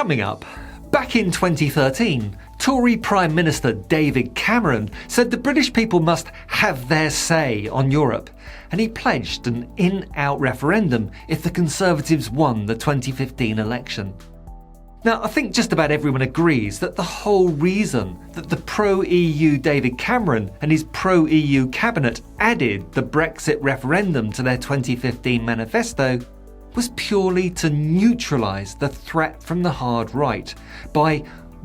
Coming up, back in 2013, Tory Prime Minister David Cameron said the British people must have their say on Europe, and he pledged an in-out referendum if the Conservatives won the 2015 election. Now, I think just about everyone agrees that the whole reason that the pro-EU David Cameron and his pro-EU cabinet added the Brexit referendum to their 2015 manifesto was purely to neutralise the threat from the hard right by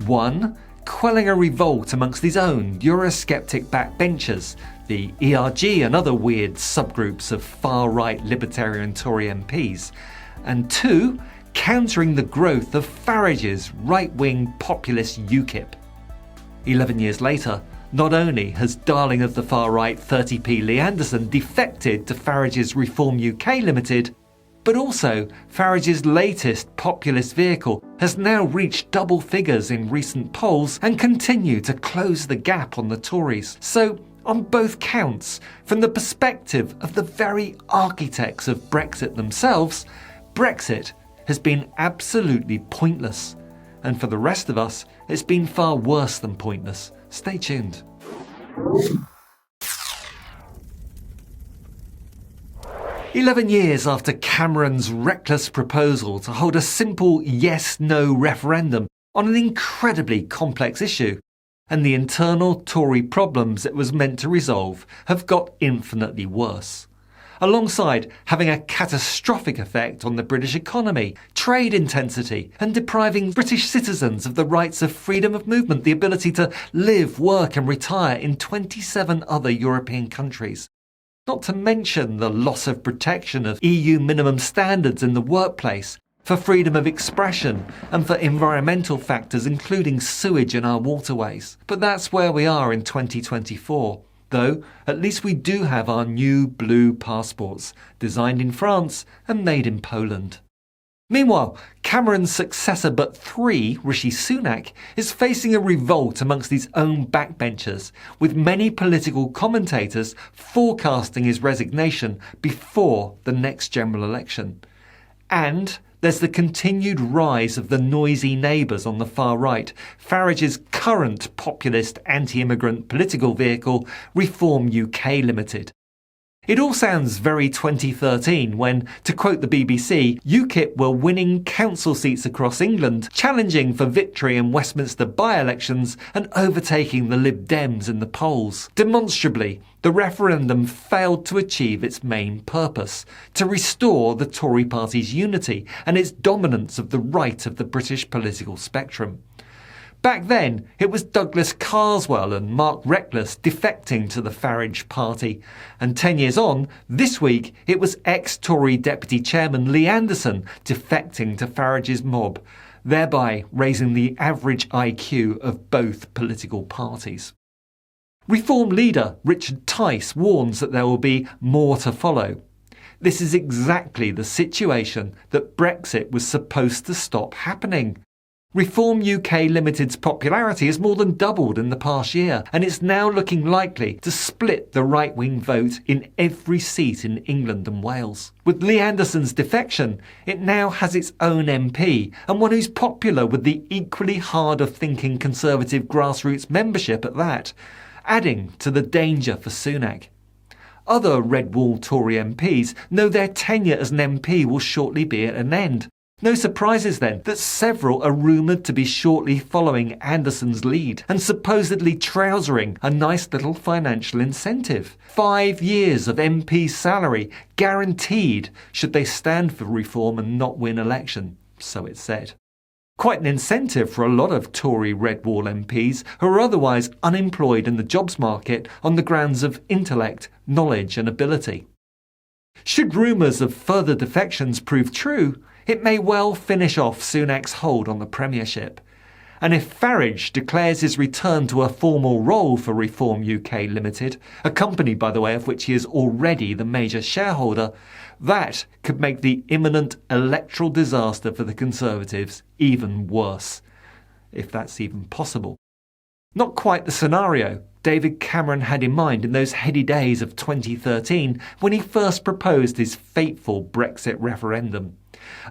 1. Quelling a revolt amongst his own eurosceptic backbenchers, the ERG and other weird subgroups of far-right libertarian Tory MPs, and 2. Countering the growth of Farage's right-wing populist Ukip. 11 years later, not only has darling of the far-right 30p Lee Anderson defected to Farage's Reform UK Limited, but also Farage's latest populist vehicle has now reached double figures in recent polls and continue to close the gap on the Tories. So, on both counts, from the perspective of the very architects of Brexit themselves, Brexit has been absolutely pointless. And for the rest of us, it's been far worse than pointless. Stay tuned. "11 years after Cameron's reckless proposal to hold a simple yes-no referendum on an incredibly complex issue, and the internal Tory problems it was meant to resolve have got infinitely worse. Alongside having a catastrophic effect on the British economy, trade intensity, and depriving British citizens of the rights of freedom of movement, the ability to live, work and retire in 27 other European countries. Not to mention the loss of protection of EU minimum standards in the workplace, for freedom of expression and for environmental factors including sewage in our waterways. But that's where we are in 2024. Though, at least we do have our new blue passports, designed in France and made in Poland. Meanwhile, Cameron's successor but 3, Rishi Sunak, is facing a revolt amongst his own backbenchers, with many political commentators forecasting his resignation before the next general election. And there's the continued rise of the noisy neighbours on the far right, Farage's current populist anti-immigrant political vehicle, Reform UK Limited. It all sounds very 2013 when, to quote the BBC, Ukip were winning council seats across England, challenging for victory in Westminster by-elections and overtaking the Lib Dems in the polls. Demonstrably, the referendum failed to achieve its main purpose, to restore the Tory party's unity and its dominance of the right of the British political spectrum. Back then, it was Douglas Carswell and Mark Reckless defecting to the Farage party. And 10 years on, this week, it was ex-Tory Deputy Chairman Lee Anderson defecting to Farage's mob, thereby raising the average IQ of both political parties. Reform leader Richard Tice warns that there will be more to follow. This is exactly the situation that Brexit was supposed to stop happening. Reform UK Limited's popularity has more than doubled in the past year, and it's now looking likely to split the right-wing vote in every seat in England and Wales. With Lee Anderson's defection, it now has its own MP, and one who's popular with the equally hard-of-thinking Conservative grassroots membership at that, adding to the danger for Sunak. Other Red Wall Tory MPs know their tenure as an MP will shortly be at an end. No surprises then that several are rumoured to be shortly following Anderson's lead and supposedly trousering a nice little financial incentive. 5 years of MP salary guaranteed should they stand for reform and not win election, so it's said. Quite an incentive for a lot of Tory Red Wall MPs who are otherwise unemployed in the jobs market on the grounds of intellect, knowledge and ability. Should rumours of further defections prove true, it may well finish off Sunak's hold on the premiership. And if Farage declares his return to a formal role for Reform UK Limited, a company, by the way, of which he is already the major shareholder, that could make the imminent electoral disaster for the Conservatives even worse, if that's even possible. Not quite the scenario David Cameron had in mind in those heady days of 2013 when he first proposed his fateful Brexit referendum.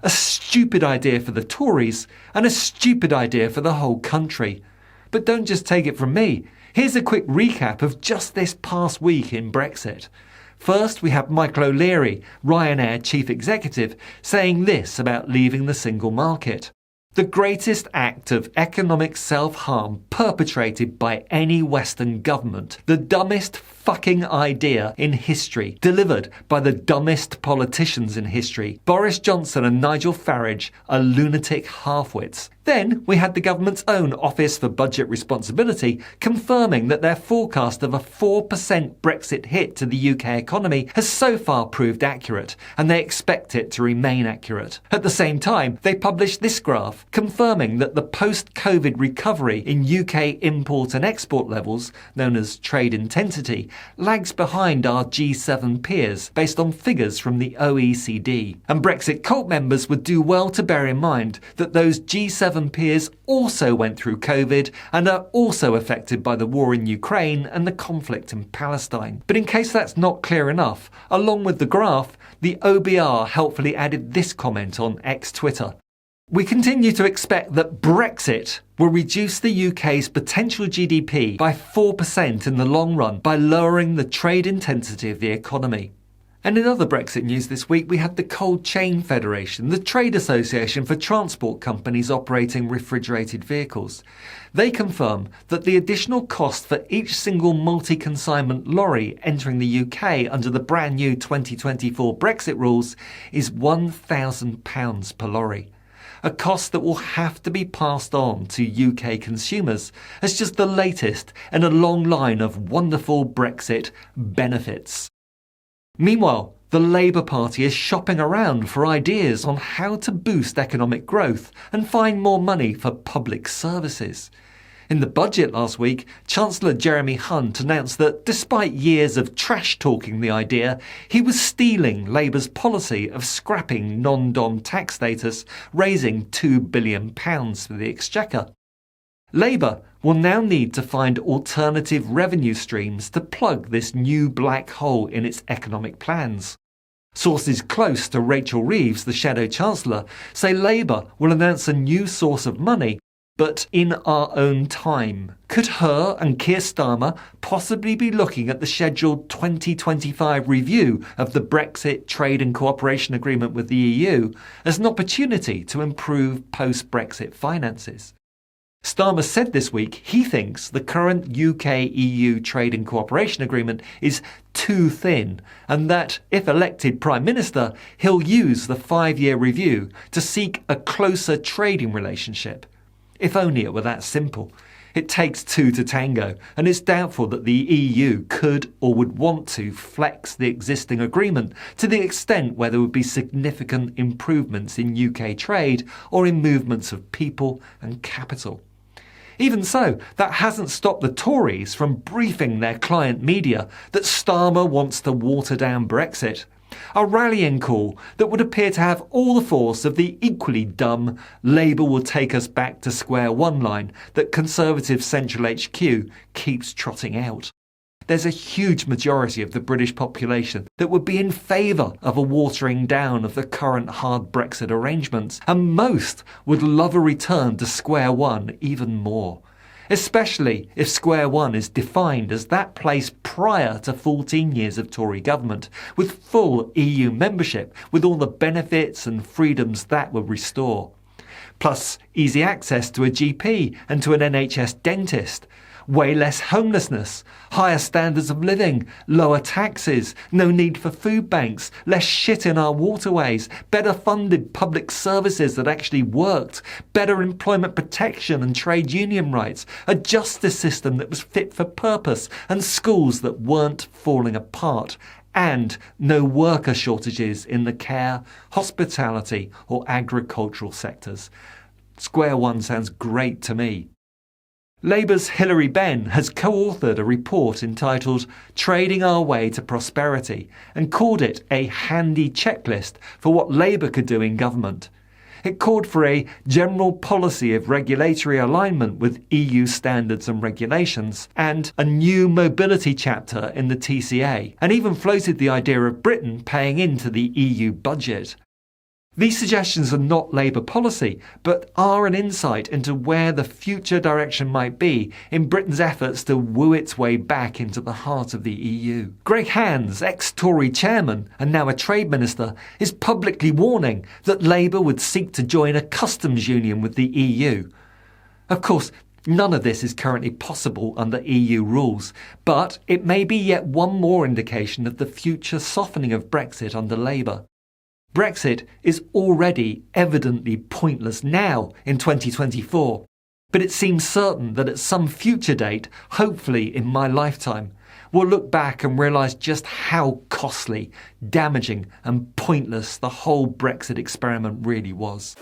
A stupid idea for the Tories and a stupid idea for the whole country. But don't just take it from me. Here's a quick recap of just this past week in Brexit. First, we have Michael O'Leary, Ryanair chief executive, saying this about leaving the single market. The greatest act of economic self-harm perpetrated by any Western government. The dumbest fucking idea in history, delivered by the dumbest politicians in history. Boris Johnson and Nigel Farage are lunatic halfwits. Then we had the government's own Office for Budget Responsibility confirming that their forecast of a 4% Brexit hit to the UK economy has so far proved accurate, and they expect it to remain accurate. At the same time, they published this graph confirming that the post-COVID recovery in UK import and export levels, known as trade intensity, lags behind our G7 peers based on figures from the OECD. And Brexit cult members would do well to bear in mind that those G7 peers also went through COVID and are also affected by the war in Ukraine and the conflict in Palestine. But in case that's not clear enough, along with the graph, the OBR helpfully added this comment on ex-Twitter. We continue to expect that Brexit will reduce the UK's potential GDP by 4% in the long run by lowering the trade intensity of the economy. And in other Brexit news this week, we had the Cold Chain Federation, the trade association for transport companies operating refrigerated vehicles. They confirm that the additional cost for each single multi-consignment lorry entering the UK under the brand new 2024 Brexit rules is £1,000 per lorry. A cost that will have to be passed on to UK consumers as just the latest in a long line of wonderful Brexit benefits. Meanwhile, the Labour Party is shopping around for ideas on how to boost economic growth and find more money for public services. In the budget last week, Chancellor Jeremy Hunt announced that despite years of trash-talking the idea, he was stealing Labour's policy of scrapping non-dom tax status, raising £2 billion for the Exchequer. Labour will now need to find alternative revenue streams to plug this new black hole in its economic plans. Sources close to Rachel Reeves, the Shadow Chancellor, say Labour will announce a new source of money, but in our own time. Could her and Keir Starmer possibly be looking at the scheduled 2025 review of the Brexit Trade and Cooperation Agreement with the EU as an opportunity to improve post-Brexit finances? Starmer said this week he thinks the current UK-EU Trade and Cooperation Agreement is too thin and that, if elected Prime Minister, he'll use the 5-year review to seek a closer trading relationship. If only it were that simple. It takes two to tango, and it's doubtful that the EU could or would want to flex the existing agreement to the extent where there would be significant improvements in UK trade or in movements of people and capital. Even so, that hasn't stopped the Tories from briefing their client media that Starmer wants to water down Brexit. A rallying call that would appear to have all the force of the equally dumb Labour will take us back to square one line that Conservative Central HQ keeps trotting out. There's a huge majority of the British population that would be in favour of a watering down of the current hard Brexit arrangements, and most would love a return to square one even more. Especially if square one is defined as that place prior to 14 years of Tory government, with full EU membership, with all the benefits and freedoms that would restore. Plus easy access to a GP and to an NHS dentist. Way less homelessness, higher standards of living, lower taxes, no need for food banks, less shit in our waterways, better funded public services that actually worked, better employment protection and trade union rights, a justice system that was fit for purpose, and schools that weren't falling apart, and no worker shortages in the care, hospitality or agricultural sectors. Square one sounds great to me. Labour's Hilary Benn has co-authored a report entitled Trading Our Way to Prosperity and called it a handy checklist for what Labour could do in government. It called for a general policy of regulatory alignment with EU standards and regulations and a new mobility chapter in the TCA, and even floated the idea of Britain paying into the EU budget. These suggestions are not Labour policy, but are an insight into where the future direction might be in Britain's efforts to woo its way back into the heart of the EU. Greg Hands, ex-Tory chairman and now a trade minister, is publicly warning that Labour would seek to join a customs union with the EU. Of course, none of this is currently possible under EU rules, but it may be yet one more indication of the future softening of Brexit under Labour. Brexit is already evidently pointless now in 2024, but it seems certain that at some future date, hopefully in my lifetime, we'll look back and realise just how costly, damaging and pointless the whole Brexit experiment really was.